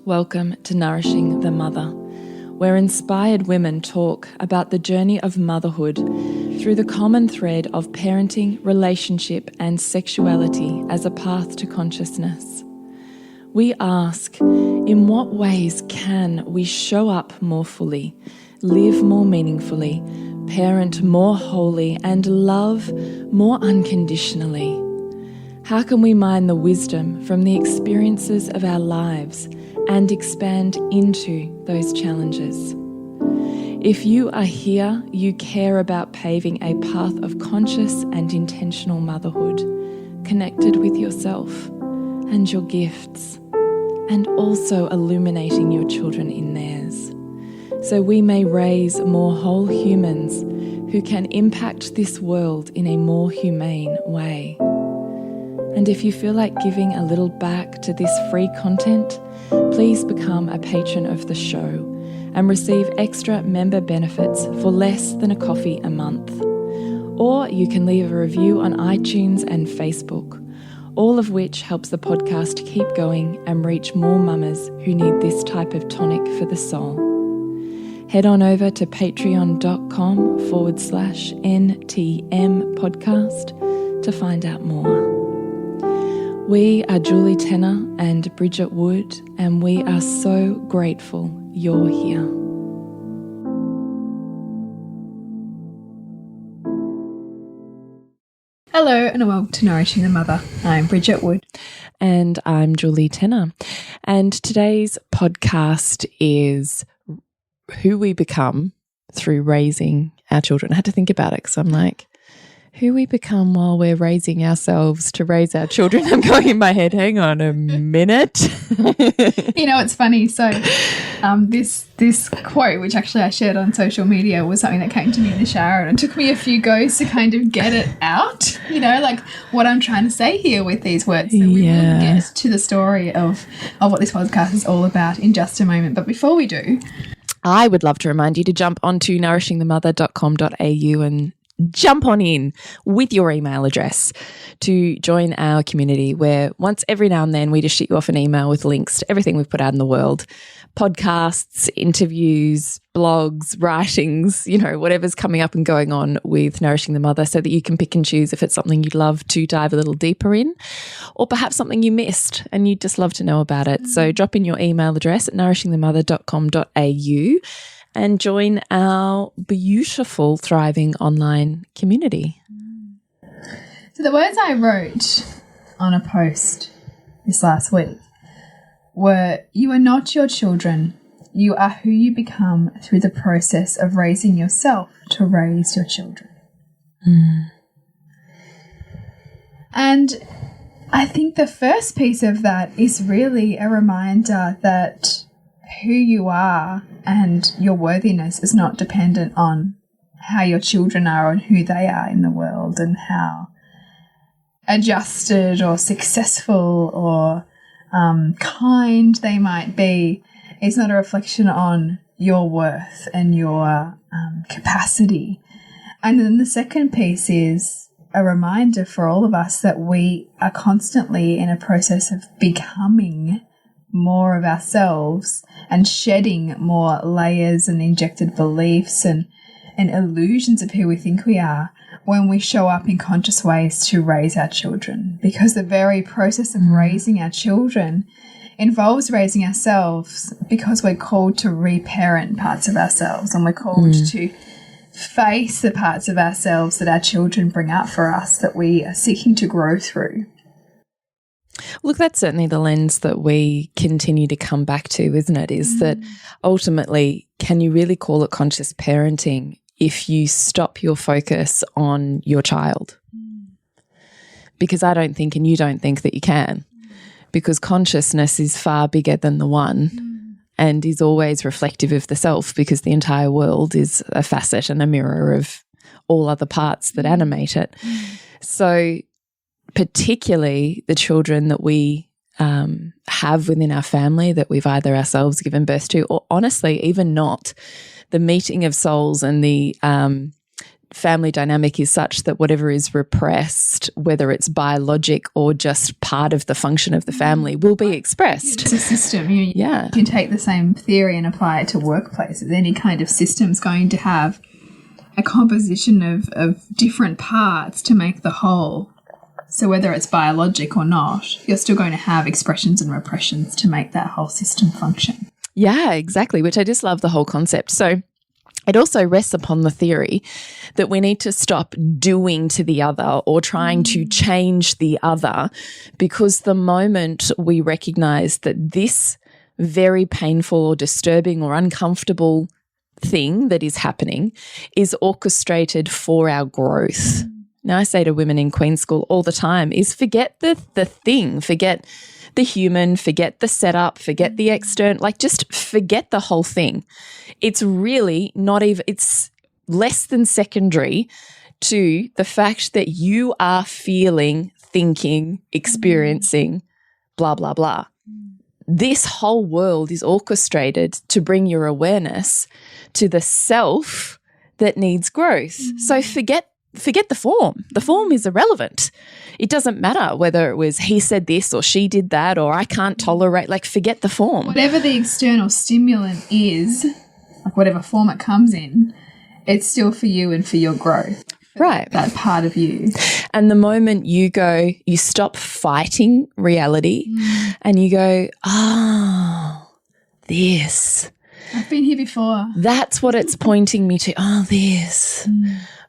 welcome to Nourishing the Mother, where inspired women talk about the journey of motherhood through the common thread of parenting, relationship, and sexuality as a path to consciousness. We ask, in what ways can we show up more fully, live more meaningfully, parent more wholly, and love more unconditionally? How can we mine the wisdom from the experiences of our lives and expand into those challenges? If you are here, you care about paving a path of conscious and intentional motherhood, connected with yourself and your gifts, and also illuminating your children in theirs, so we may raise more whole humans who can impact this world in a more humane way. And if you feel like giving a little back to this free content, please become a patron of the show and receive extra member benefits for less than a coffee a month. Or you can leave a review on iTunes and Facebook, all of which helps the podcast keep going and reach more mamas who need this type of tonic for the soul. Head on over to patreon.com/NTM podcast to find out more. We are Julie Tenner and Bridget Wood, and we are so grateful you're here. Hello and welcome to Nourishing the Mother. I'm Bridget Wood. And I'm Julie Tenner. And today's podcast is who we become through raising our children. I had to think about it because I'm like, who we become while we're raising ourselves to raise our children. I'm going in my head, hang on a minute. You know, it's funny. So this quote, which actually I shared on social media, was something that came to me in the shower, and it took me a few goes to kind of get it out, you know, like what I'm trying to say here with these words. So we will get to the story of what this podcast is all about in just a moment. But before we do, I would love to remind you to jump onto nourishingthemother.com.au and jump on in with your email address to join our community, where once every now and then we just shoot you off an email with links to everything we've put out in the world, podcasts, interviews, blogs, writings, you know, whatever's coming up and going on with Nourishing the Mother, so that you can pick and choose if it's something you'd love to dive a little deeper in, or perhaps something you missed and you'd just love to know about it. So drop in your email address at nourishingthemother.com.au and join our beautiful, thriving online community. So the words I wrote on a post this last week were, "You are not your children. You are who you become through the process of raising yourself to raise your children." And I think the first piece of that is really a reminder that who you are and your worthiness is not dependent on how your children are and who they are in the world, and how adjusted or successful or kind they might be. It's not a reflection on your worth and your capacity. And then the second piece is a reminder for all of us that we are constantly in a process of becoming more of ourselves and shedding more layers and injected beliefs and illusions of who we think we are when we show up in conscious ways to raise our children. Because the very process of raising our children involves raising ourselves, because we're called to reparent parts of ourselves, and we're called to face the parts of ourselves that our children bring up for us that we are seeking to grow through. Look, that's certainly the lens that we continue to come back to, isn't it? Is that ultimately, can you really call it conscious parenting if you stop your focus on your child? Because I don't think, and you don't think, that you can, because consciousness is far bigger than the one and is always reflective of the self, because the entire world is a facet and a mirror of all other parts that animate it. So particularly the children that we have within our family that we've either ourselves given birth to, or honestly even not, the meeting of souls and the family dynamic is such that whatever is repressed, whether it's biologic or just part of the function of the family, will be expressed. It's a system. You can take the same theory and apply it to workplaces. Any kind of system's going to have a composition of different parts to make the whole. So whether it's biologic or not, you're still going to have expressions and repressions to make that whole system function. Yeah, exactly, which I just love the whole concept. So it also rests upon the theory that we need to stop doing to the other or trying to change the other, because the moment we recognize that this very painful or disturbing or uncomfortable thing that is happening is orchestrated for our growth. Now, I say to women in Queen School all the time is forget the thing, forget the human, forget the setup, forget the external, like just forget the whole thing. It's really not even, it's less than secondary to the fact that you are feeling, thinking, experiencing, blah, blah, blah. This whole world is orchestrated to bring your awareness to the self that needs growth. So forget the form. The form is irrelevant. It doesn't matter whether it was he said this or she did that or I can't tolerate, like forget the form. Whatever the external stimulant is, like whatever form it comes in, it's still for you and for your growth. Right. That part of you. And the moment you stop fighting reality and you go, oh, this. I've been here before. That's what it's pointing me to. Oh, this.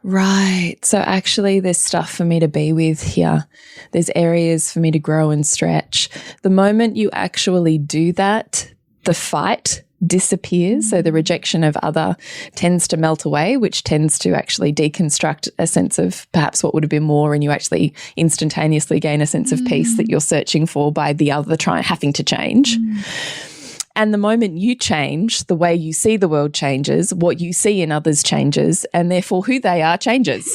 Right. So actually there's stuff for me to be with here. There's areas for me to grow and stretch. The moment you actually do that, the fight disappears. So the rejection of other tends to melt away, which tends to actually deconstruct a sense of perhaps what would have been more, and you actually instantaneously gain a sense of peace that you're searching for by the other having to change. And the moment you change, the way you see the world changes, what you see in others changes, and therefore who they are changes.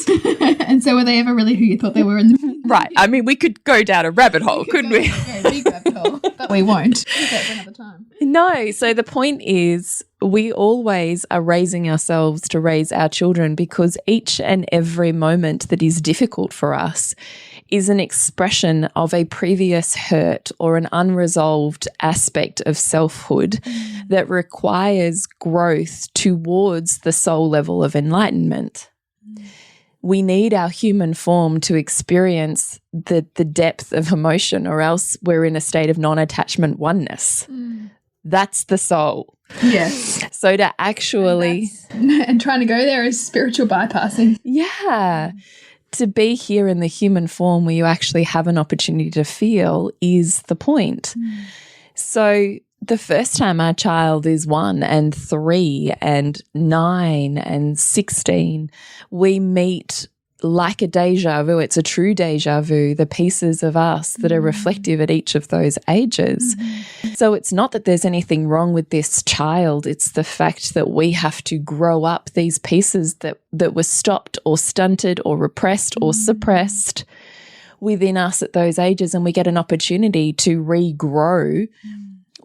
And so were they ever really who you thought they were in the Right. I mean, we could go down a rabbit hole, couldn't we? A big rabbit hole, but we won't. We'll get for another time. No. So the point is we always are raising ourselves to raise our children, because each and every moment that is difficult for us is an expression of a previous hurt or an unresolved aspect of selfhood that requires growth towards the soul level of enlightenment. We need our human form to experience the depth of emotion, or else we're in a state of non-attachment oneness. That's the soul. Yes. So to actually... And trying to go there is spiritual bypassing. Yeah. To be here in the human form where you actually have an opportunity to feel is the point. So the first time our child is 1 and 3 and 9 and 16, we meet like a deja vu. It's a true deja vu, the pieces of us that are reflective at each of those ages. So it's not that there's anything wrong with this child. It's the fact that we have to grow up these pieces that were stopped or stunted or repressed or suppressed within us at those ages, and we get an opportunity to regrow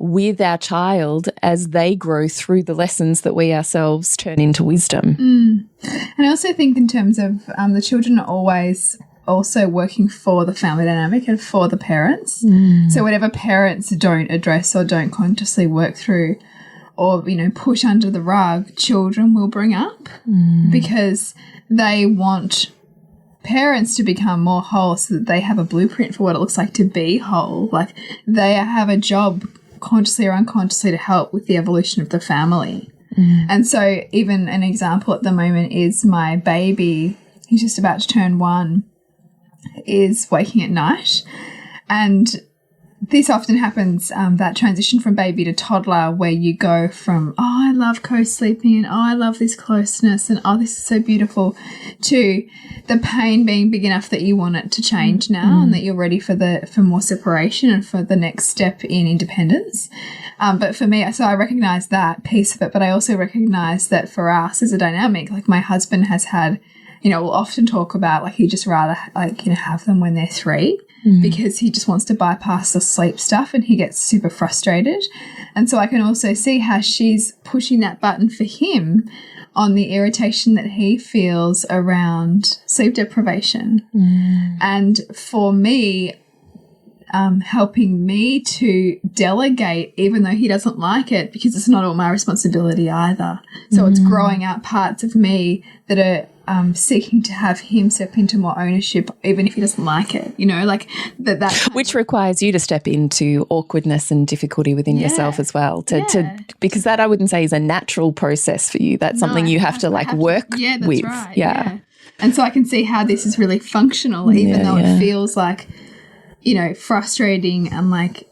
with our child as they grow through the lessons that we ourselves turn into wisdom. And I also think in terms of the children are always also working for the family dynamic and for the parents. So whatever parents don't address or don't consciously work through or, push under the rug, children will bring up because they want parents to become more whole so that they have a blueprint for what it looks like to be whole. Like they have a job consciously or unconsciously to help with the evolution of the family. And so even an example at the moment is my baby, who's just about to turn 1, is waking at night. And this often happens, that transition from baby to toddler, where you go from, oh, I love co-sleeping, and oh, I love this closeness, and oh, this is so beautiful, to the pain being big enough that you want it to change now and that you're ready for more separation and for the next step in independence. But for me, so I recognize that piece of it, but I also recognize that for us as a dynamic, like my husband has had, we'll often talk about like he'd just rather have them when they're 3 because he just wants to bypass the sleep stuff and he gets super frustrated. And so I can also see how she's pushing that button for him on the irritation that he feels around sleep deprivation. And for me, helping me to delegate, even though he doesn't like it, because it's not all my responsibility either. So it's growing out parts of me that are seeking to have him step into more ownership, even if he doesn't like it, you know, like that which requires you to step into awkwardness and difficulty within yourself as well, because that I wouldn't say is a natural process for you. That's something you have to work with. Right. Yeah. And so I can see how this is really functional, even though it feels like, you know, frustrating and like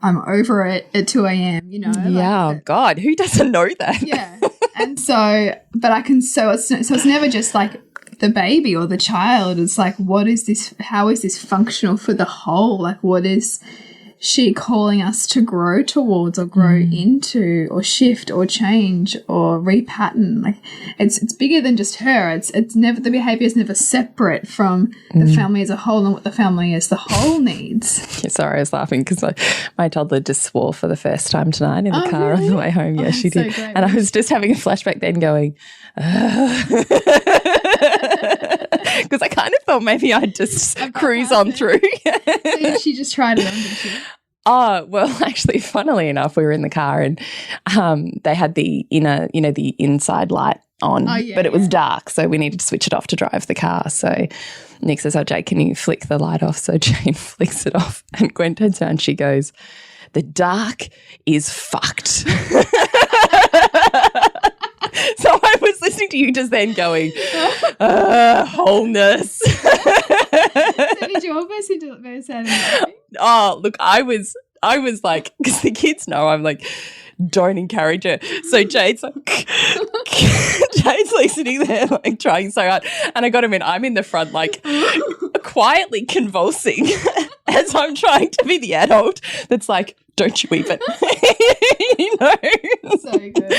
I'm over it at 2 a.m., you know. Oh God, who doesn't know that? Yeah. And so, but I can, so it's never just like the baby or the child. It's like, what is this, how is this functional for the whole? Like, what is she calling us to grow towards or grow into or shift or change or repattern? Like, it's bigger than just her. It's never, the behavior is never separate from the family as a whole and what the family as the whole needs. Yeah, sorry, I was laughing because my toddler just swore for the first time tonight in the car on the way home. Yeah, she did. So and I was just having a flashback then going, because I kind of thought maybe I'd just cruise on through. She just tried it on, didn't she? Oh, well, actually, funnily enough, we were in the car and they had the inner, you know, the inside light on, but it was dark, so we needed to switch it off to drive the car. So Nick says, "Oh, Jade, can you flick the light off?" So Jane flicks it off and Gwen turns around and she goes, "The dark is fucked." So I was listening to you just then going, wholeness. So did you almost say anything? Oh, look, I was like, because the kids know I'm like, don't encourage her. So Jade's like, Jade's like sitting there like trying so hard. And I got him in, I'm in the front like quietly convulsing as I'm trying to be the adult that's like, don't you even. You know? So good.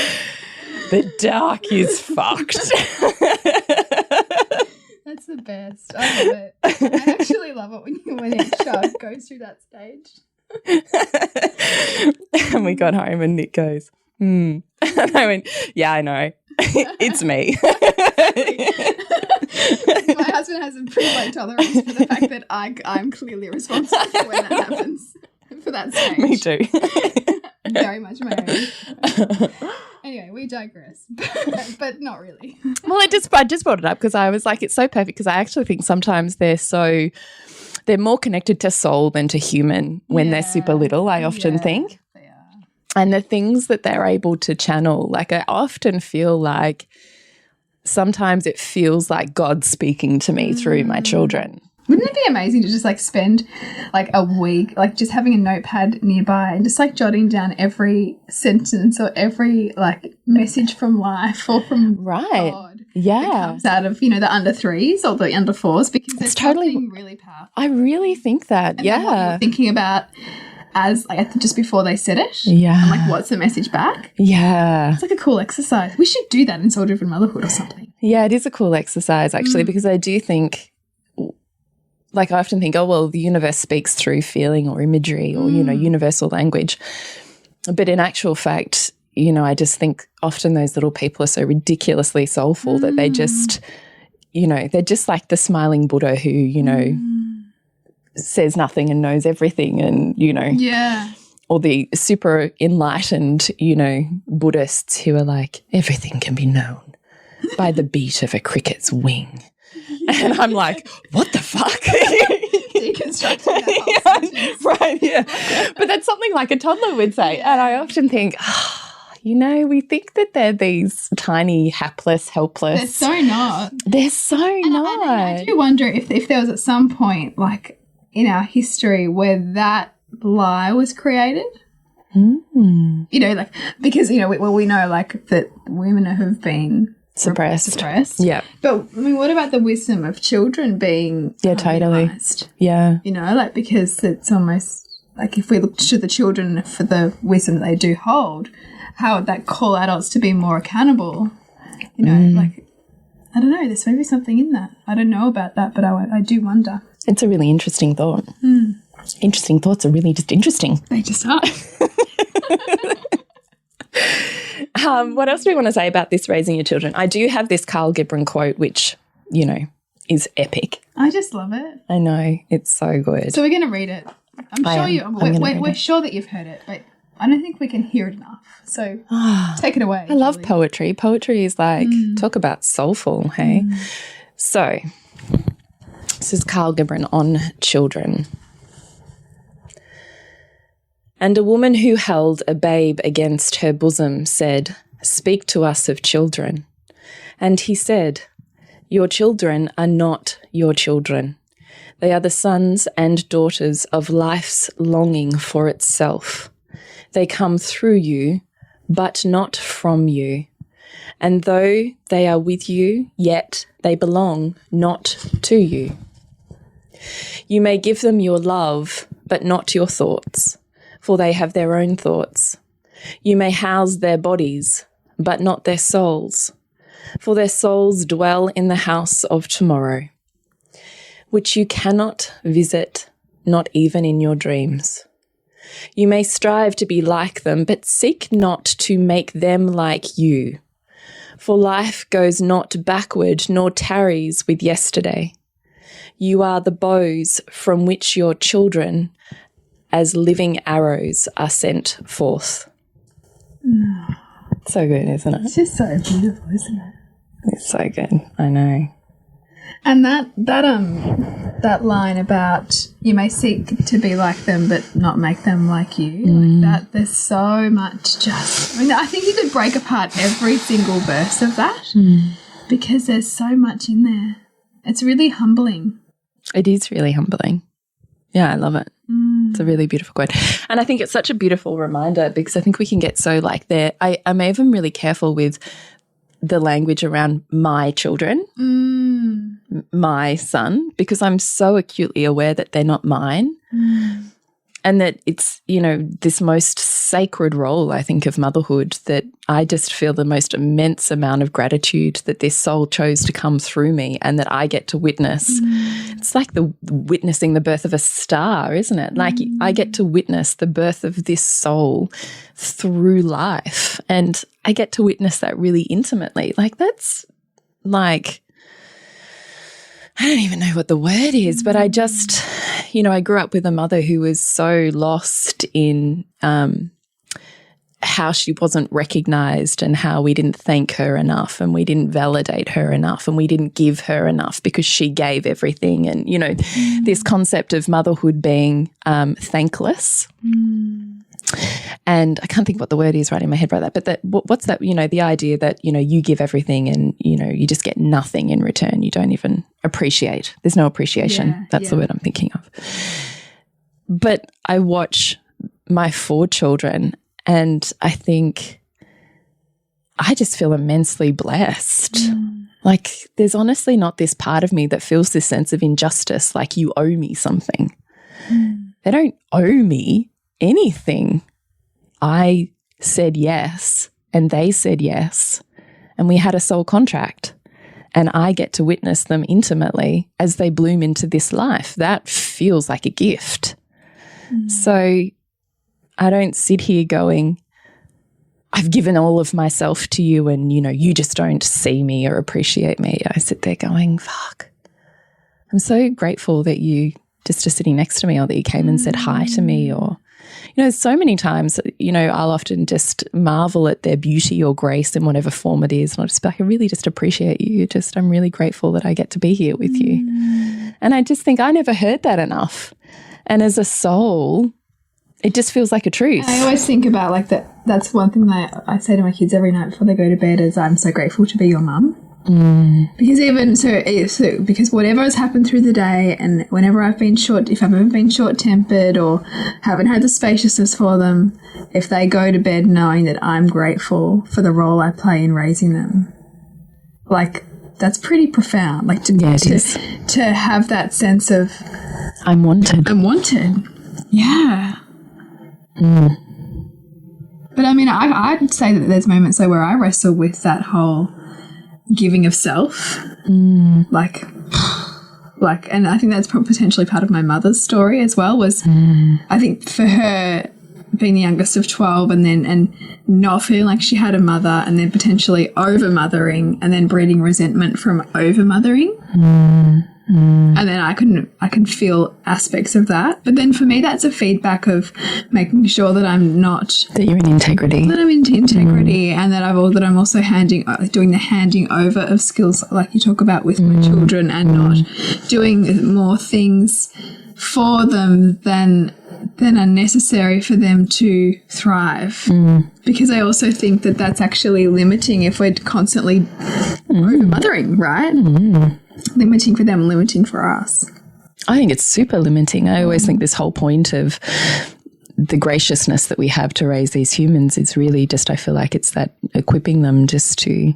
The dark is fucked. That's the best. I love it. I actually love it when each child goes through that stage. And we got home and Nick goes, And I went, yeah, I know. It's me. My husband has a pretty low tolerance for the fact that I'm clearly responsible for when that happens. For that stage. Me too. Very much my own. Anyway, we digress, but not really. Well, I just brought it up because I was like, it's so perfect because I actually think sometimes they're more connected to soul than to human when they're super little, I often think. They are. And the things that they're able to channel, like I often feel like sometimes it feels like God's speaking to me through my children. Wouldn't it be amazing to just like spend like a week, like just having a notepad nearby and just like jotting down every sentence or every like message from life or from God that comes out of, you know, the under threes or the under fours, because it's totally really powerful. I really think that, and then what you're thinking about as like just before they said it. Yeah. And like what's the message back? Yeah. It's like a cool exercise. We should do that in Soul Driven Motherhood or something. Yeah, it is a cool exercise actually because I do think, like I often think, oh, well, the universe speaks through feeling or imagery or, you know, universal language. But in actual fact, you know, I just think often those little people are so ridiculously soulful that they just, you know, they're just like the smiling Buddha who, you know, says nothing and knows everything and, you know. Yeah. Or the super enlightened, you know, Buddhists who are like, everything can be known by the beat of a cricket's wing. And I'm like, what the fuck? Deconstructing that whole sentence. Right, yeah. But that's something like a toddler would say. Yeah. And I often think, you know, we think that they're these tiny, hapless, helpless. They're so not. They're so not. I do wonder if there was at some point, like, in our history where that lie was created. You know, like, because, you know, we know, like, that women have been suppressed. Yeah. But, I mean, what about the wisdom of children being totally. realised? Yeah. You know, like, because it's almost, like, if we look to the children for the wisdom that they do hold, how would that call adults to be more accountable? You know, like, I don't know, there's maybe something in that. I don't know about that, but I do wonder. It's a really interesting thought. Interesting thoughts are really just interesting. They just are. What else do we want to say about this raising your children? I do have this Carl Gibran quote, which, you know, is epic. I just love it. I know. It's so good. So we're going to read it. We're sure that you've heard it, but I don't think we can hear it enough. So take it away. I love poetry. Poetry is like, talk about soulful, hey? So this is Carl Gibran on children. And a woman who held a babe against her bosom said, "Speak to us of children." And he said, "Your children are not your children. They are the sons and daughters of life's longing for itself. They come through you, but not from you. And though they are with you, yet they belong not to you. You may give them your love, but not your thoughts, for they have their own thoughts. You may house their bodies, but not their souls, for their souls dwell in the house of tomorrow, which you cannot visit, not even in your dreams. You may strive to be like them, but seek not to make them like you, for life goes not backward nor tarries with yesterday. You are the bows from which your children, as living arrows, are sent forth." So good, isn't it? It's just so beautiful, isn't it? It's so good. I know. And that line about you may seek to be like them but not make them like you, like that, there's so much I think you could break apart every single verse of that because there's so much in there. It's really humbling. It is really humbling. Yeah, I love it. It's a really beautiful quote. And I think it's such a beautiful reminder because I think we can get so like there. I'm even really careful with the language around my children, my son, because I'm so acutely aware that they're not mine and that it's, you know, this most sacred role, I think, of motherhood that I just feel the most immense amount of gratitude that this soul chose to come through me and that I get to witness. It's like the witnessing the birth of a star, isn't it? Like I get to witness the birth of this soul through life and I get to witness that really intimately. Like that's like, I don't even know what the word is, but I just, you know, I grew up with a mother who was so lost in how she wasn't recognized and how we didn't thank her enough and we didn't validate her enough and we didn't give her enough because she gave everything. And, you know, this concept of motherhood being thankless. And I can't think what the word is right in my head right that, but what's that, you know, the idea that, you know, you give everything and, you know, you just get nothing in return. You don't even appreciate. There's no appreciation. That's the word I'm thinking of. But I watch my 4 children and I think I just feel immensely blessed. Like there's honestly not this part of me that feels this sense of injustice, like you owe me something. They don't owe me anything. I said yes and they said yes and we had a soul contract and I get to witness them intimately as they bloom into this life. That feels like a gift. So I don't sit here going, I've given all of myself to you and, you know, you just don't see me or appreciate me. I sit there going, fuck. I'm so grateful that you just are sitting next to me or that you came and said hi to me or, you know, so many times, you know, I'll often just marvel at their beauty or grace in whatever form it is. And I'll just be like, I really just appreciate you. I'm really grateful that I get to be here with you. And I just think I never heard that enough. And as a soul, it just feels like a truth. I always think about like that. That's one thing that I say to my kids every night before they go to bed is I'm so grateful to be your mum. Because even so, because whatever has happened through the day and whenever I've been if I've ever been short-tempered or haven't had the spaciousness for them, if they go to bed knowing that I'm grateful for the role I play in raising them, like that's pretty profound. Like to have that sense of I'm wanted. Yeah. But I mean, I'd say that there's moments though where I wrestle with that whole giving of self, like, and I think that's potentially part of my mother's story as well. Was I think for her, being the youngest of 12 and not feeling like she had a mother, and then potentially over-mothering and then breeding resentment from over-mothering. And then I can feel aspects of that. But then for me, that's a feedback of making sure that I'm not... That you're in integrity. That I'm in integrity, and that I'm also doing the handing over of skills like you talk about with my children, and not doing more things for them than are necessary for them to thrive. Because I also think that that's actually limiting if we're constantly over-mothering, right? Limiting for them, limiting for us. I think it's super limiting. I always think this whole point of the graciousness that we have to raise these humans is really just, I feel like it's that equipping them just to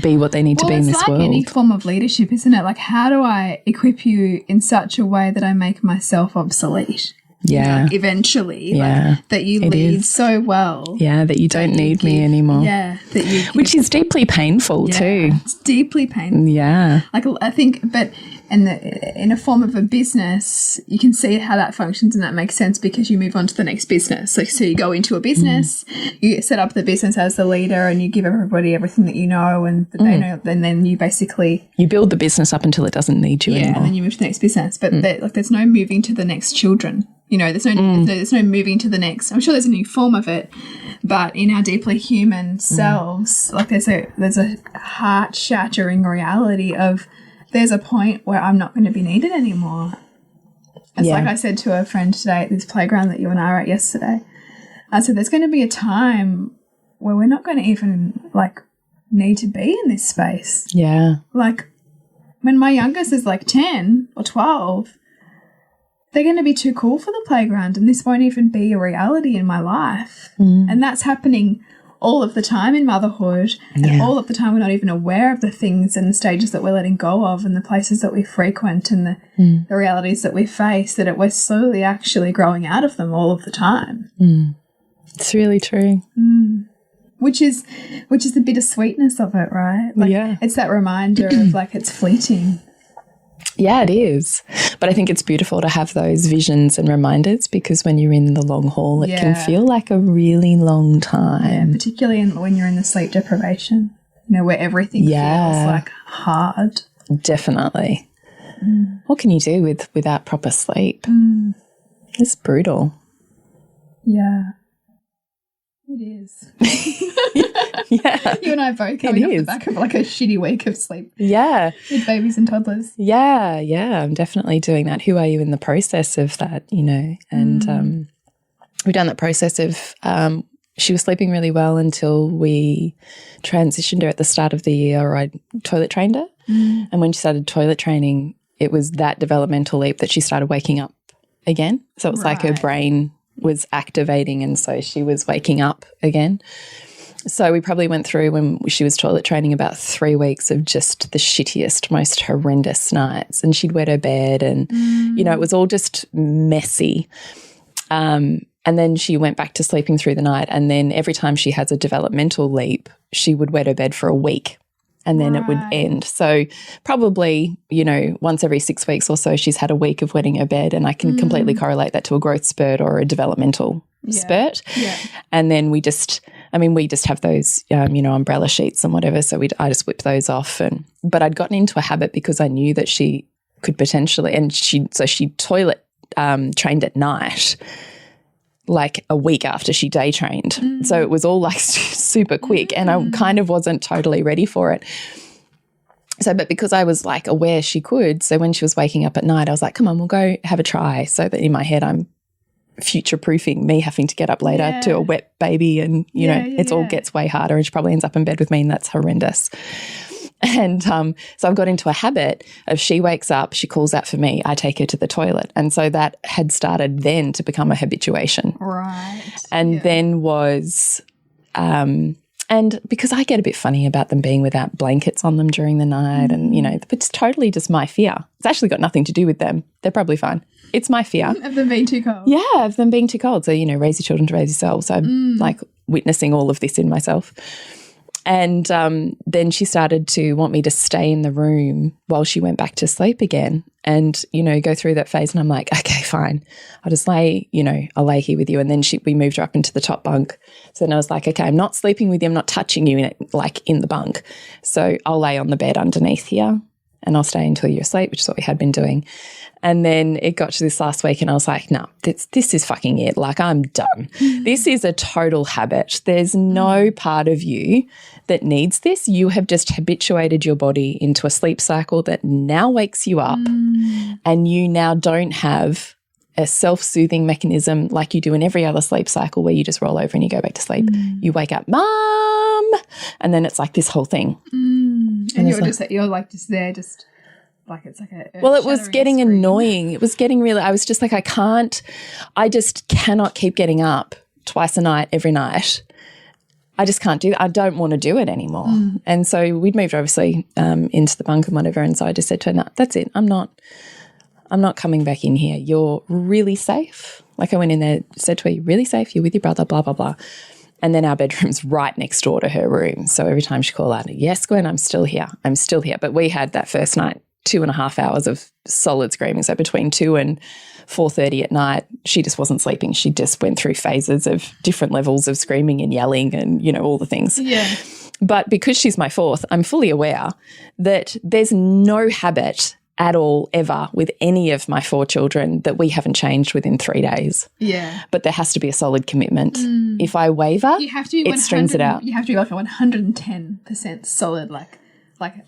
be what they need to be in this world. It's like any form of leadership, isn't it? Like, how do I equip you in such a way that I make myself obsolete? Yeah. You know, eventually. Yeah. Like, that you lead so well. Yeah, that you don't need me anymore. Yeah. That you give. Which is deeply painful too. It's deeply painful. Yeah. Like, I think, but in a form of a business, you can see how that functions, and that makes sense because you move on to the next business. Like, so you go into a business, you set up the business as the leader, and you give everybody everything that you know and that they know, and then you basically... You build the business up until it doesn't need you anymore. And then you move to the next business. But there's no moving to the next children. You know, there's no moving to the next. I'm sure there's a new form of it, but in our deeply human selves, like there's a heart-shattering reality of there's a point where I'm not going to be needed anymore. It's like I said to a friend today at this playground that you and I were at yesterday. I said there's going to be a time where we're not going to even like need to be in this space. Yeah. Like when my youngest is like 10 or 12, they're going to be too cool for the playground, and this won't even be a reality in my life. And that's happening all of the time in motherhood, and all of the time we're not even aware of the things and the stages that we're letting go of and the places that we frequent and the realities that we face, that we're slowly actually growing out of them all of the time. It's really true. Which is the bittersweetness of it, right? Like, it's that reminder of like it's fleeting. Yeah, it is. But I think it's beautiful to have those visions and reminders, because when you're in the long haul, it can feel like a really long time. Yeah, particularly when you're in the sleep deprivation, you know, where everything feels like hard. Definitely. What can you do without proper sleep? It's brutal. Yeah. It is. Yeah. You and I both coming off the back of like a shitty week of sleep. Yeah. With babies and toddlers. Yeah, yeah. I'm definitely doing that. Who are you in the process of that, you know? And we've done that process of she was sleeping really well until we transitioned her at the start of the year, or I toilet trained her. And when she started toilet training, it was that developmental leap that she started waking up again. So it was like her brain was activating, and so she was waking up again. So we probably went through, when she was toilet training, about 3 weeks of just the shittiest, most horrendous nights, and she'd wet her bed, and you know, it was all just messy. And then she went back to sleeping through the night, and then every time she has a developmental leap, she would wet her bed for a week, and then it would end. So probably, you know, once every 6 weeks or so, she's had a week of wetting her bed, and I can completely correlate that to a growth spurt or a developmental spurt. Yeah. And then we just have those, you know, umbrella sheets and whatever. So I just whip those off. But I'd gotten into a habit because I knew that she could potentially, and she toilet trained at night, like a week after she day trained. So it was all like super quick, and I kind of wasn't totally ready for it. So, but because I was like aware she could, so when she was waking up at night, I was like, come on, we'll go have a try. So that in my head, I'm future-proofing me having to get up later to a wet baby, and, you know, it all gets way harder, and she probably ends up in bed with me, and that's horrendous. And so I've got into a habit of, she wakes up, she calls out for me, I take her to the toilet. And so that had started then to become a habituation. Right. And then was, and because I get a bit funny about them being without blankets on them during the night, and, you know, it's totally just my fear. It's actually got nothing to do with them. They're probably fine. It's my fear. Of them being too cold. Yeah, of them being too cold. So, you know, raise your children to raise yourselves. So I'm like witnessing all of this in myself. And then she started to want me to stay in the room while she went back to sleep again. and, go through that phase. And I'm like, okay, fine. I'll just lay, I'll lay here with you. And then we moved her up into the top bunk. So then I was like, okay, I'm not sleeping with you. I'm not touching you in the bunk. So I'll lay on the bed underneath here and I'll stay until you're asleep, which is what we had been doing. And then it got to this last week and I was like, no, this is fucking it. Like, I'm done. This is a total habit. There's no part of you that needs this. You have just habituated your body into a sleep cycle that now wakes you up and you now don't have a self-soothing mechanism like you do in every other sleep cycle where you just roll over and you go back to sleep. You wake up, Mom, and then it's like this whole thing. And you're just there, just like it's like a well, it was getting annoying. It was getting really, I was just like, I just cannot keep getting up twice a night, every night. I just can't do that. I don't want to do it anymore. And so we'd moved obviously into the bunk and whatever. And so I just said to her, no, that's it. I'm not coming back in here. You're really safe. Like I went in there, said to her, you're really safe. You're with your brother, blah, blah, blah. And then our bedroom's right next door to her room. So every time she called out, yes, Gwen, I'm still here. I'm still here. But we had that first night, 2.5 hours of solid screaming. So between 2 and 4:30 at night, she just wasn't sleeping. She just went through phases of different levels of screaming and yelling and, all the things. Yeah. But because she's my fourth, I'm fully aware that there's no habit at all ever with any of my 4 children that we haven't changed within 3 days. Yeah. But there has to be a solid commitment. If I waver, it strings it out. You have to be like a 110% solid, like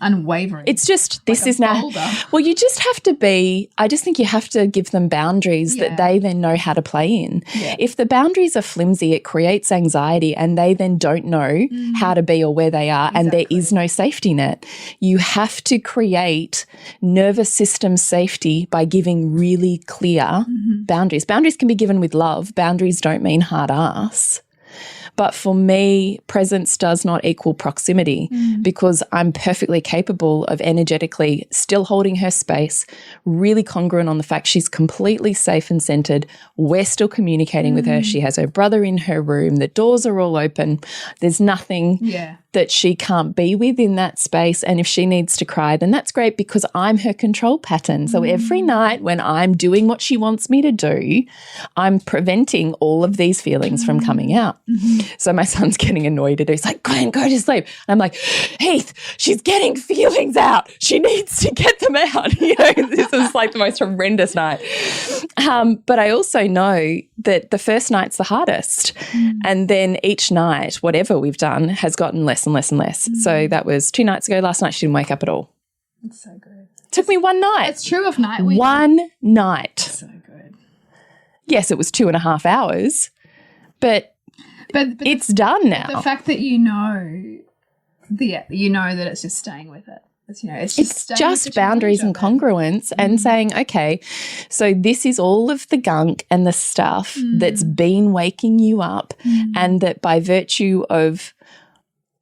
unwavering. It's just, this is now, well, you just have to be, I just think you have to give them boundaries that they then know how to play in. Yeah. If the boundaries are flimsy, it creates anxiety and they then don't know how to be or where they are and there is no safety net. You have to create nervous system safety by giving really clear boundaries. Boundaries can be given with love. Boundaries don't mean hard ass. But for me, presence does not equal proximity because I'm perfectly capable of energetically still holding her space, really congruent on the fact she's completely safe and centered. We're still communicating with her. She has her brother in her room. The doors are all open. There's nothing that she can't be with in that space. And if she needs to cry, then that's great because I'm her control pattern. So every night when I'm doing what she wants me to do, I'm preventing all of these feelings from coming out. So my son's getting annoyed at her. He's like, Glenn, go to sleep. And I'm like, Heath, she's getting feelings out. She needs to get them out. This is like the most horrendous night. But I also know that the first night's the hardest. And then each night, whatever we've done, has gotten less and less and less. So that was 2 nights ago. Last night she didn't wake up at all. That's so good. Took me one night. It's true of night week. One night. So good. Yes, it was 2.5 hours, but it's done now. The fact that you know that it's just staying with it. It's just boundaries and congruence and saying, okay, so this is all of the gunk and the stuff that's been waking you up and that by virtue of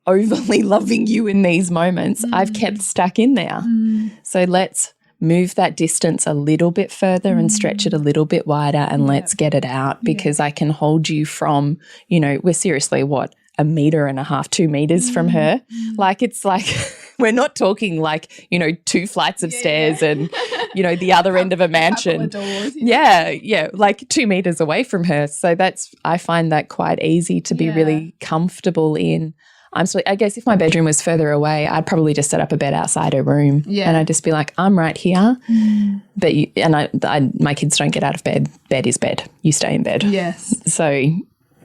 overly loving you in these moments, I've kept stuck in there. So let's move that distance a little bit further and stretch it a little bit wider and let's get it out because I can hold you from, we're seriously, 1.5 meters, 2 meters from her. Like it's like we're not talking like, 2 flights of stairs and, the other end of a mansion. Doors, like 2 meters away from her. So I find that quite easy to be really comfortable in. I guess if my bedroom was further away, I'd probably just set up a bed outside her room and I'd just be like, I'm right here. But my kids don't get out of bed. Bed is bed. You stay in bed. Yes. So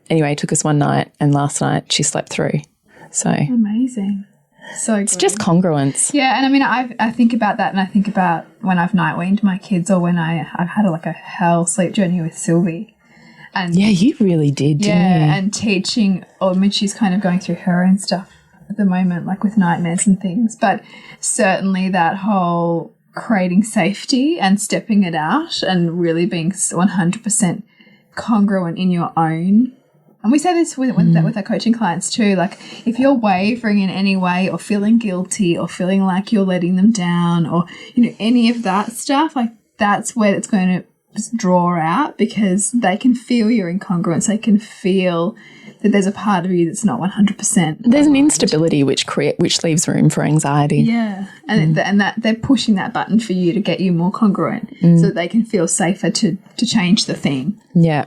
anyway, it took us one night and last night she slept through. So amazing. So good. It's just congruence. Yeah, and I mean, I think about that and I think about when I've night weaned my kids or when I've had a hell sleep journey with Sylvie. And yeah, you really did, didn't you? And teaching, she's kind of going through her own stuff at the moment, like with nightmares and things. But certainly that whole creating safety and stepping it out and really being 100% congruent in your own. And we say this with our coaching clients too. Like if you're wavering in any way or feeling guilty or feeling like you're letting them down or, any of that stuff, like that's where it's going to just draw out because they can feel your incongruence. They can feel that there's a part of you that's not 100%. There's an instability which leaves room for anxiety. Yeah, and that they're pushing that button for you to get you more congruent so that they can feel safer to change the thing. Yeah.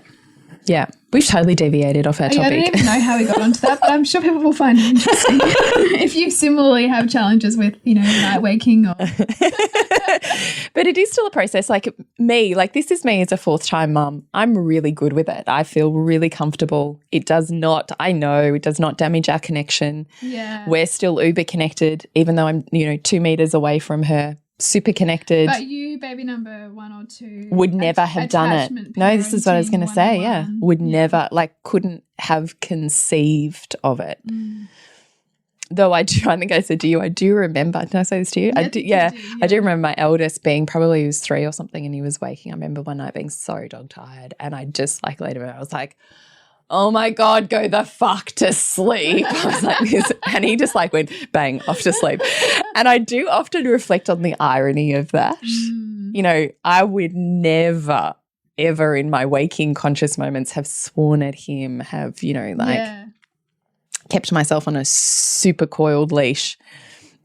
Yeah. We've totally deviated off our topic. I don't even know how we got onto that, but I'm sure people will find it interesting. If you similarly have challenges with, night waking or... But it is still a process. Like me, this is me as a fourth-time mum. I'm really good with it. I feel really comfortable. It does not damage our connection. Yeah. We're still uber connected, even though I'm, 2 meters away from her. Super connected. But you, baby number 1 or 2, would never have done it. No, this is what I was going to say. Yeah, would never, couldn't have conceived of it. Though I think I said to you, I do remember. Did I say this to you? I do remember my eldest being he was 3 or something, and he was waking. I remember one night being so dog tired, and I just later I was like, oh my God, go the fuck to sleep. I was like this, and he just went bang off to sleep. And I do often reflect on the irony of that. I would never, ever in my waking conscious moments have sworn at him, kept myself on a super coiled leash.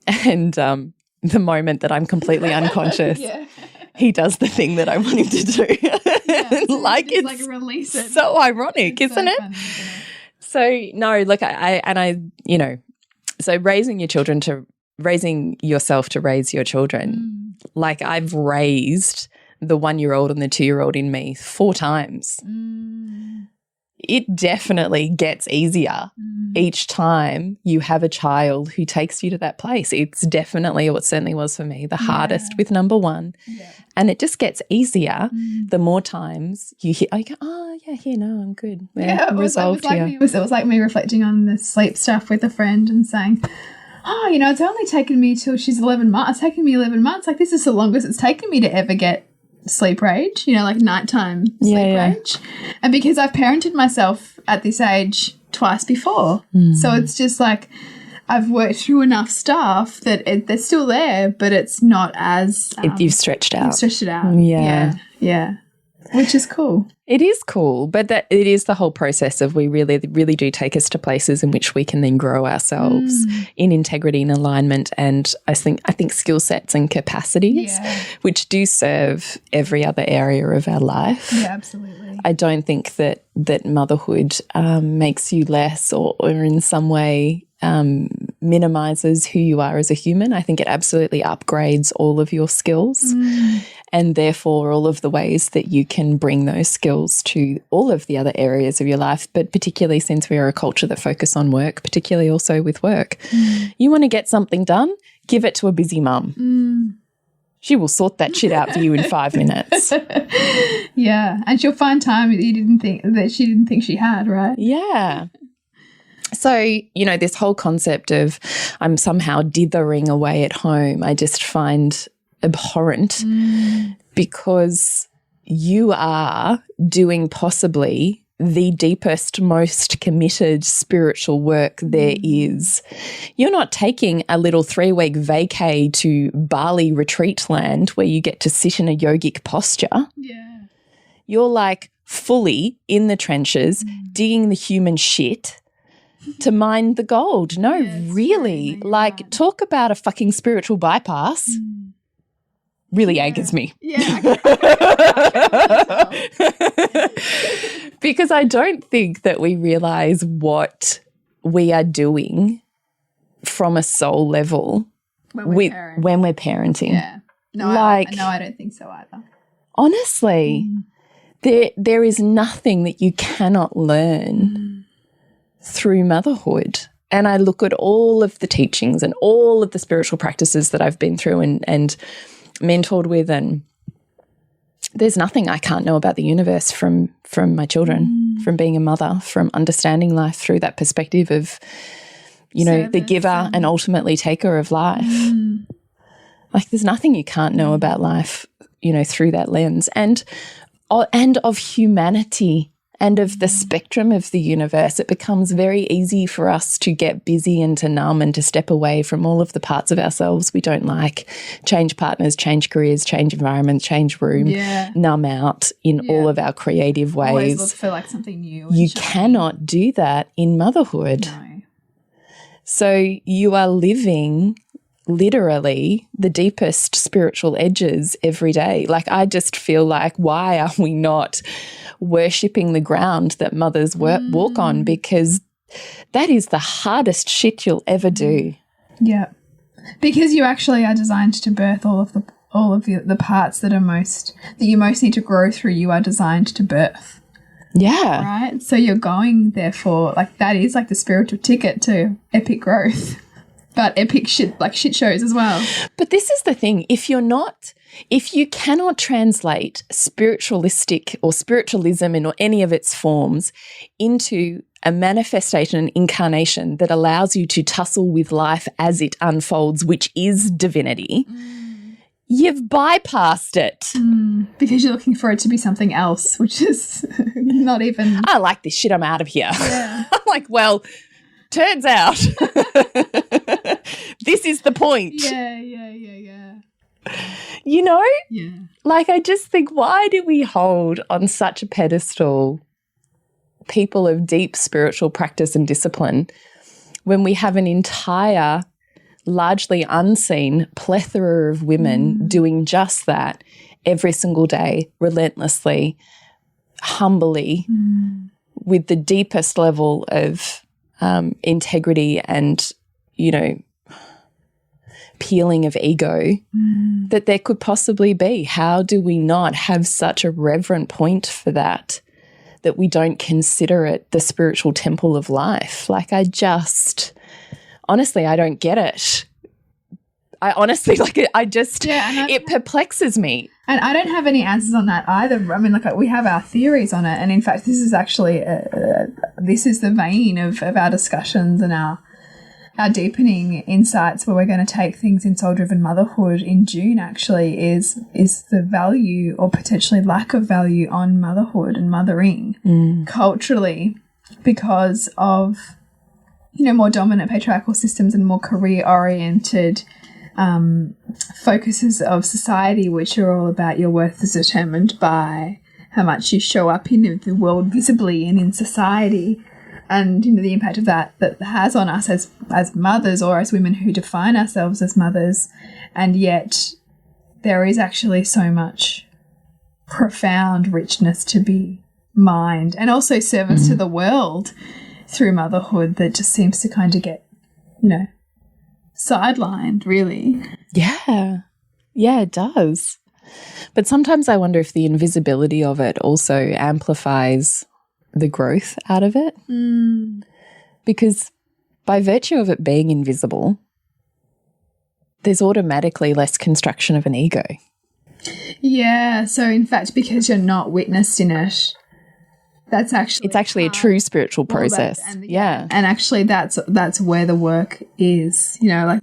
And the moment that I'm completely unconscious, he does the thing that I want him to do. It's release it. So ironic, isn't it? Funny, isn't it? So no, so raising yourself to raise your children. I've raised the 1-year-old and the 2-year-old in me 4 times. It definitely gets easier each time you have a child who takes you to that place. It's definitely, or it certainly was for me, the hardest with number 1. Yeah. And it just gets easier the more times you hear, I go, oh, yeah, here, no, I'm good. We're resolved here. It was like me reflecting on the sleep stuff with a friend and saying, oh, it's only taken me till she's 11 months. It's taken me 11 months. This is the longest it's taken me to ever get sleep rage, nighttime sleep rage. And because I've parented myself at this age twice before. So it's just I've worked through enough stuff that they're still there, but it's not as... you've stretched out. You've stretched it out. Yeah. Which is cool. It is cool, but that it is the whole process of we really, really do take us to places in which we can then grow ourselves in integrity and alignment, and I think skill sets and capacities, which do serve every other area of our life. Yeah, absolutely. I don't think that motherhood makes you less or in some way minimizes who you are as a human. I think it absolutely upgrades all of your skills and therefore all of the ways that you can bring those skills to all of the other areas of your life, but particularly since we are a culture that focus on work, particularly also with work. You want to get something done, give it to a busy mum. She will sort that shit out for you in 5 minutes. Yeah, and she'll find time that she didn't think she had, right? Yeah. So, this whole concept of I'm somehow dithering away at home, I just find abhorrent because you are doing possibly the deepest, most committed spiritual work there is. You're not taking a little 3-week vacay to Bali retreat land where you get to sit in a yogic posture. Yeah. You're fully in the trenches, digging the human shit to mine the gold. No, really. Talk about a fucking spiritual bypass. Really angers me. Yeah. Because I don't think that we realize what we are doing from a soul level when we're parenting. Yeah. No, I don't think so either. Honestly, there is nothing that you cannot learn through motherhood. And I look at all of the teachings and all of the spiritual practices that I've been through and mentored with, and there's nothing I can't know about the universe from my children, from being a mother, from understanding life through that perspective of, the giver and ultimately taker of life. There's nothing you can't know about life, through that lens and of humanity and of the spectrum of the universe, it becomes very easy for us to get busy and to numb and to step away from all of the parts of ourselves we don't like, change partners, change careers, change environments, change room, numb out in all of our creative ways. Always look for like something new. You cannot do that in motherhood. No. So you are living literally the deepest spiritual edges every day. Like, I just feel like, why are we not worshipping the ground that mothers walk on? Because that is the hardest shit you'll ever do. Yeah. Because you actually are designed to birth all of the parts that you most need to grow through. You are designed to birth. Yeah. Right? So you're going, therefore, like, that is like the spiritual ticket to epic growth. But epic shit, like shit shows as well. But this is the thing. If you cannot translate spiritualistic or spiritualism in any of its forms into a manifestation and incarnation that allows you to tussle with life as it unfolds, which is divinity, you've bypassed it. Because you're looking for it to be something else, which is not even... I like this shit, I'm out of here. Yeah. I'm like, well, turns out this is the point. Yeah. You know? Yeah. Like, I just think, why do we hold on such a pedestal people of deep spiritual practice and discipline when we have an entire, largely unseen plethora of women doing just that every single day, relentlessly, humbly, with the deepest level of integrity and, you know, peeling of ego that there could possibly be? How do we not have such a reverent point for that we don't consider it the spiritual temple of life? Like, honestly, I don't get it. I honestly, like, it perplexes me. And I don't have any answers on that either. I mean, like, we have our theories on it. And in fact, this is actually, this is the vein of our discussions and our deepening insights where we're going to take things in soul-driven motherhood in June, actually, is the value or potentially lack of value on motherhood and mothering culturally because of, you know, more dominant patriarchal systems and more career-oriented focuses of society, which are all about your worth is determined by how much you show up in the world visibly and in society. And, you know, the impact of that has on us as mothers or as women who define ourselves as mothers. And yet there is actually so much profound richness to be mined and also service to the world through motherhood that just seems to kind of get, you know, sidelined, really. Yeah. Yeah, it does. But sometimes I wonder if the invisibility of it also amplifies the growth out of it. Because by virtue of it being invisible, there's automatically less construction of an ego. Yeah, so in fact, because you're not witnessed in it, it's actually a true spiritual process. And actually that's where the work is, you know, like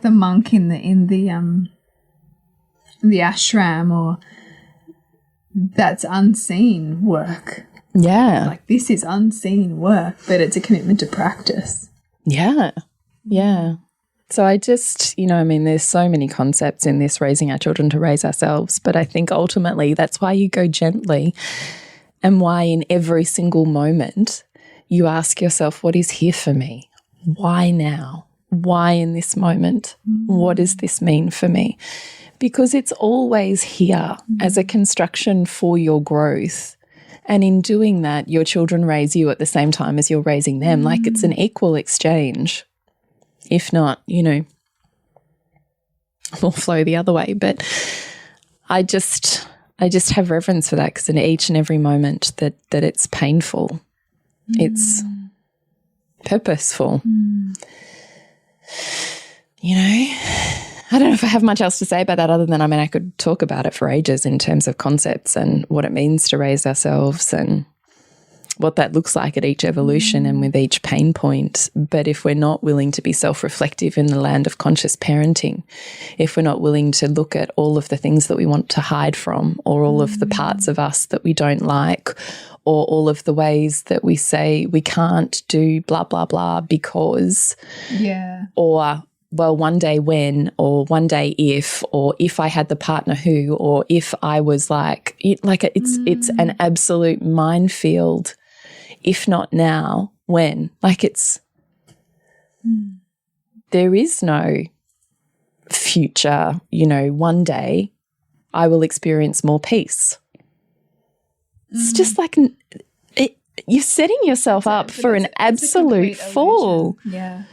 the monk in the ashram, or that's unseen work. Yeah. Like, this is unseen work, but it's a commitment to practice. Yeah. Yeah. So I just, you know, I mean, there's so many concepts in this, raising our children to raise ourselves, but I think ultimately that's why you go gently and why in every single moment you ask yourself, what is here for me? Why now? Why in this moment? What does this mean for me? Because it's always here as a construction for your growth. And in doing that, your children raise you at the same time as you're raising them. Like, it's an equal exchange. If not, you know, we'll flow the other way. But I just have reverence for that, because in each and every moment that it's painful, it's purposeful. You know, I don't know if I have much else to say about that other than, I mean, I could talk about it for ages in terms of concepts and what it means to raise ourselves and what that looks like at each evolution and with each pain point. But if we're not willing to be self-reflective in the land of conscious parenting, if we're not willing to look at all of the things that we want to hide from, or all of the parts of us that we don't like, or all of the ways that we say we can't do blah, blah, blah because, or, well, one day when, or one day if, or if I had the partner who, or if I was like it's an absolute minefield. If not now, when? Like there is no future, one day I will experience more peace. It's just like you're setting yourself up for an absolute fall. Yeah.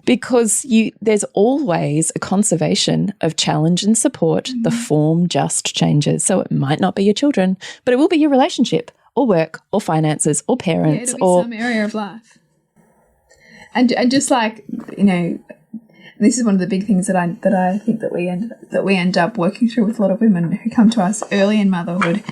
Because there's always a conservation of challenge and support. The form just changes. So it might not be your children, but it will be your relationship or work or finances or parents or some area of life. And just like, this is one of the big things that I think that we end up working through with a lot of women who come to us early in motherhood,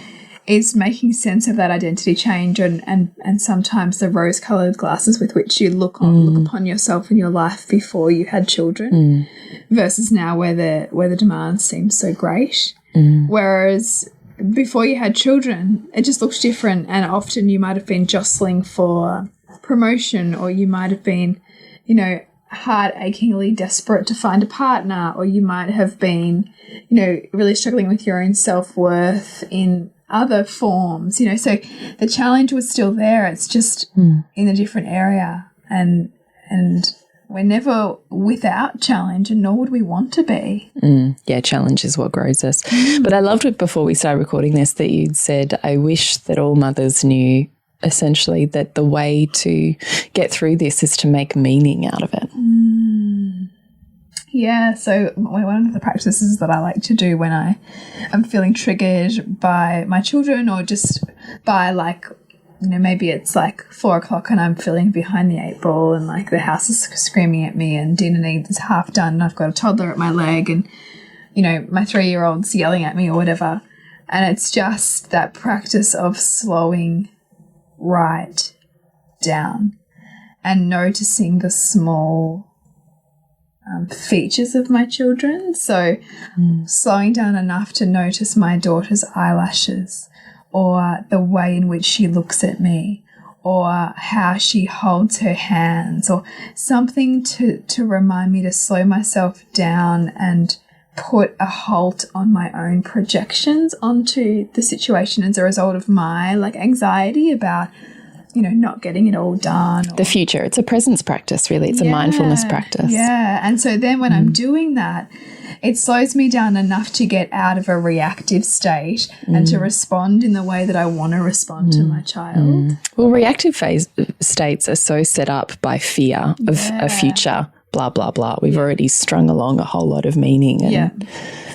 is making sense of that identity change and sometimes the rose-coloured glasses with which you look upon yourself and your life before you had children versus now where the demands seem so great. Whereas before you had children, it just looks different, and often you might have been jostling for promotion, or you might have been, heart-achingly desperate to find a partner, or you might have been, really struggling with your own self-worth in other forms, so the challenge was still there. It's just in a different area, and we're never without challenge, and nor would we want to be. Yeah, challenge is what grows us. But I loved it before we started recording this that you'd said, I wish that all mothers knew essentially that the way to get through this is to make meaning out of it. Yeah, so one of the practices that I like to do when I am feeling triggered by my children, or just by maybe it's like 4 o'clock and I'm feeling behind the 8 ball, and like the house is screaming at me and dinner is half done and I've got a toddler at my leg, and my 3-year-old's yelling at me or whatever. And it's just that practice of slowing right down and noticing the small features of my children. So slowing down enough to notice my daughter's eyelashes, or the way in which she looks at me, or how she holds her hands, or something to remind me to slow myself down and put a halt on my own projections onto the situation as a result of my anxiety about not getting it all done. The future. It's a presence practice, really. It's a mindfulness practice. Yeah. And so then when I'm doing that, it slows me down enough to get out of a reactive state and to respond in the way that I want to respond to my child. Well, reactive states are so set up by fear of a future, blah, blah, blah. We've already strung along a whole lot of meaning. And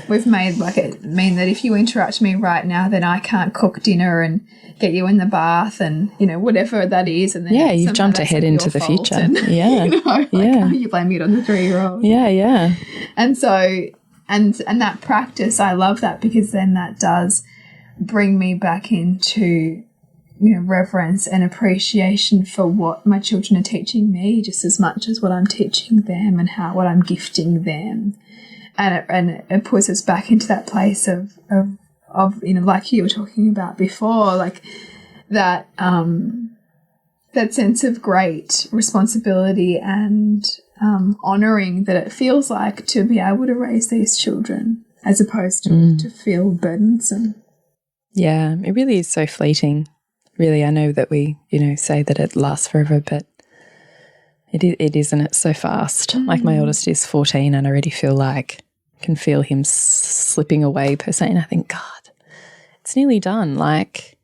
we've made it mean that if you interrupt me right now, then I can't cook dinner and get you in the bath and, whatever that is. And then you've jumped ahead into the future. And, you blame it on the 3-year-old. Yeah. And so, and that practice, I love that, because then that does bring me back into, reverence and appreciation for what my children are teaching me, just as much as what I'm teaching them and what I'm gifting them. And it puts us back into that place of like you were talking about before, like that that sense of great responsibility and honouring that it feels like to be able to raise these children, as opposed to feel burdensome. Yeah, it really is so fleeting. Really, I know that we, say that it lasts forever, but it isn't. It's so fast. Like my oldest is 14 and I already feel like I can feel him slipping away per se. And I think, God, it's nearly done. Like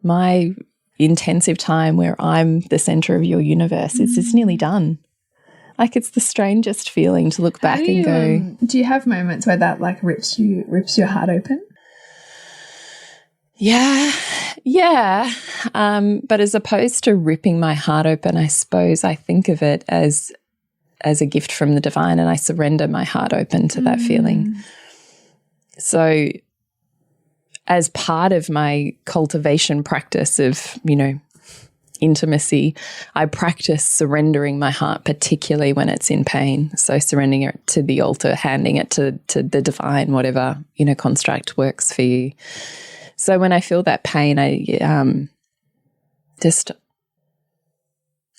my intensive time where I'm the centre of your universe, it's nearly done. Like it's the strangest feeling to look back and go. Do you have moments where that rips your heart open? Yeah. But as opposed to ripping my heart open, I suppose I think of it as a gift from the divine, and I surrender my heart open to that feeling. So as part of my cultivation practice of, intimacy, I practice surrendering my heart, particularly when it's in pain. So surrendering it to the altar, handing it to the divine, whatever, construct works for you. So when I feel that pain, just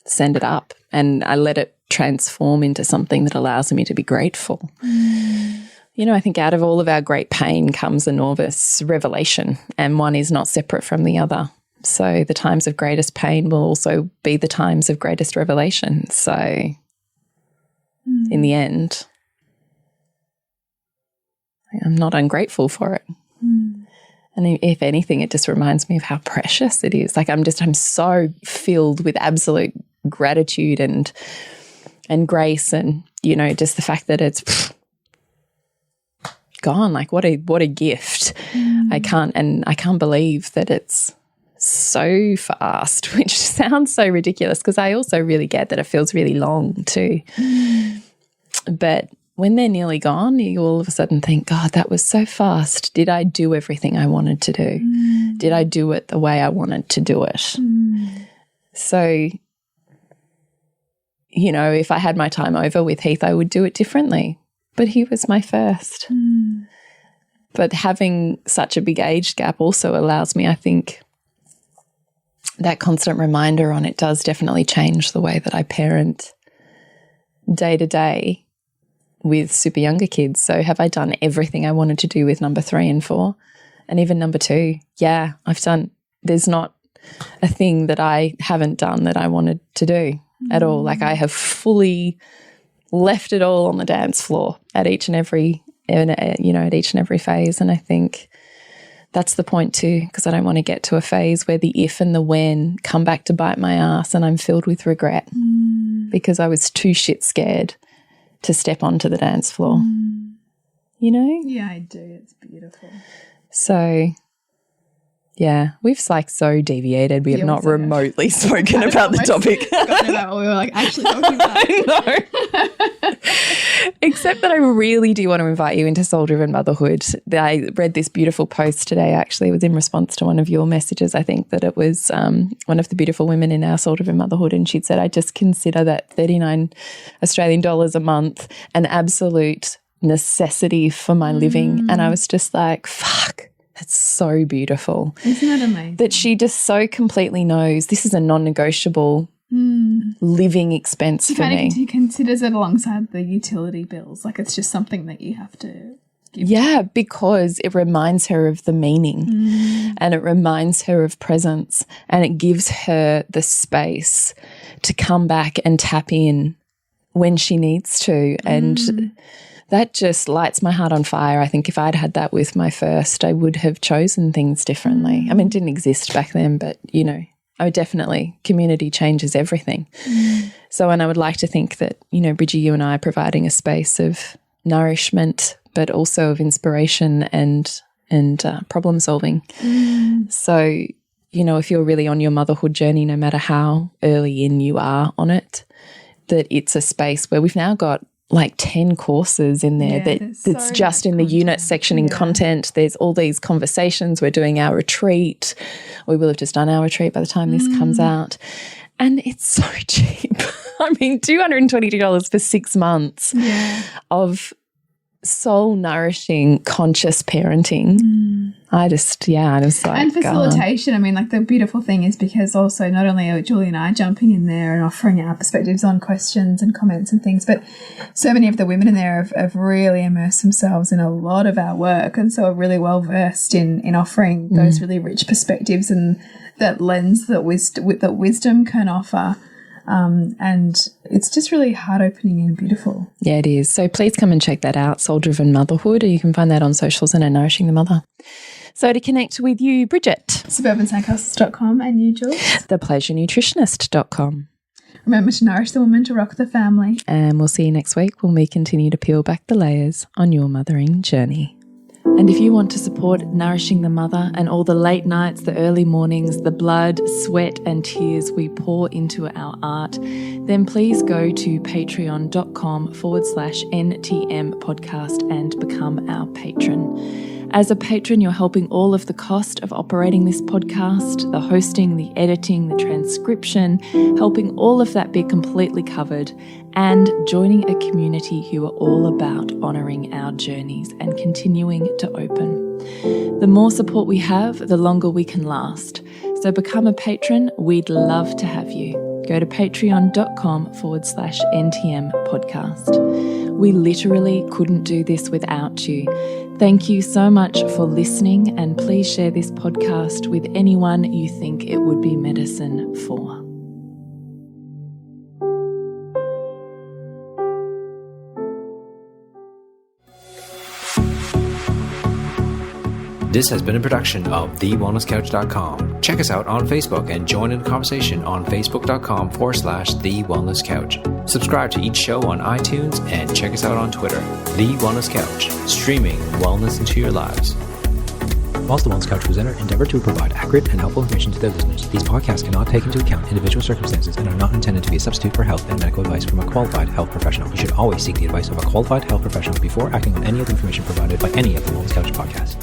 send it up, and I let it transform into something that allows me to be grateful. You know, I think out of all of our great pain comes enormous revelation, and one is not separate from the other. So the times of greatest pain will also be the times of greatest revelation. So in the end, I'm not ungrateful for it. And if anything, it just reminds me of how precious it is. Like I'm so filled with absolute gratitude and grace, and, you know, just the fact that it's gone. Like what a gift. I can't believe that it's so fast, which sounds so ridiculous because I also really get that it feels really long too. But when they're nearly gone, you all of a sudden think, God, that was so fast. Did I do everything I wanted to do? Did I do it the way I wanted to do it? So, you know, if I had my time over with Heath, I would do it differently. But he was my first. But having such a big age gap also allows me, I think, that constant reminder on it does definitely change the way that I parent day to day with super younger kids. So have I done everything I wanted to do with number 3 and 4? And even number 2, yeah, I've done. There's not a thing that I haven't done that I wanted to do at all. Like I have fully left it all on the dance floor at each and every, at each and every phase. And I think that's the point too, because I don't want to get to a phase where the if and the when come back to bite my ass and I'm filled with regret because I was too shit scared to step onto the dance floor. You know? Yeah, I do. It's beautiful. So, yeah, we've like so deviated. We have not remotely spoken about the topic. Forgotten about what we were like actually talking about. I know. Except that I really do want to invite you into soul-driven motherhood. I read this beautiful post today, actually. It was in response to one of your messages. I think that it was one of the beautiful women in our soul-driven motherhood, and she'd said, I just consider that 39 Australian dollars a month an absolute necessity for my living. And I was just like, fuck. That's so beautiful. Isn't that amazing? That she just so completely knows this is a non-negotiable living expense for me. He considers it alongside the utility bills. Like it's just something that you have to give. Yeah, because it reminds her of the meaning and it reminds her of presence, and it gives her the space to come back and tap in when she needs to. And that just lights my heart on fire. I think if I'd had that with my first, I would have chosen things differently. I mean, it didn't exist back then, but, you know, I would definitely, community changes everything. So, and I would like to think that, you know, Bridget, you and I are providing a space of nourishment, but also of inspiration and problem solving. So, you know, if you're really on your motherhood journey, no matter how early in you are on it, that it's a space where we've now got like 10 courses in there that's so just in the unit section in content. There's all these conversations. We're doing our retreat. We will have just done our retreat by the time this comes out. And it's so cheap. I mean, $222 for 6 months of soul nourishing, conscious parenting. I was like, and facilitation. I mean, like the beautiful thing is because also not only are Julie and I jumping in there and offering our perspectives on questions and comments and things, but so many of the women in there have really immersed themselves in a lot of our work, and so are really well versed in offering those really rich perspectives and that lens that wisdom can offer. And it's just really heart-opening and beautiful. Yeah, it is. So please come and check that out, Soul Driven Motherhood, or you can find that on socials and at Nourishing the Mother. So to connect with you, Bridget. Suburban.sandcastles.com, and you, Jules. ThePleasureNutritionist.com. Remember to nourish the woman to rock the family. And we'll see you next week when we continue to peel back the layers on your mothering journey. And if you want to support Nourishing the Mother and all the late nights, the early mornings, the blood, sweat and tears we pour into our art, then please go to patreon.com/NTM podcast and become our patron. As a patron, you're helping all of the cost of operating this podcast, the hosting, the editing, the transcription, helping all of that be completely covered, and joining a community who are all about honouring our journeys and continuing to open. The more support we have, the longer we can last. So become a patron. We'd love to have you. Go to patreon.com/NTM podcast. We literally couldn't do this without you. Thank you so much for listening, and please share this podcast with anyone you think it would be medicine for. This has been a production of TheWellnessCouch.com. Check us out on Facebook and join in the conversation on Facebook.com/TheWellnessCouch. Subscribe to each show on iTunes and check us out on Twitter. The Wellness Couch, streaming wellness into your lives. Whilst the Wellness Couch presenter endeavor to provide accurate and helpful information to their listeners, these podcasts cannot take into account individual circumstances and are not intended to be a substitute for health and medical advice from a qualified health professional. You should always seek the advice of a qualified health professional before acting on any of the information provided by any of the Wellness Couch podcasts.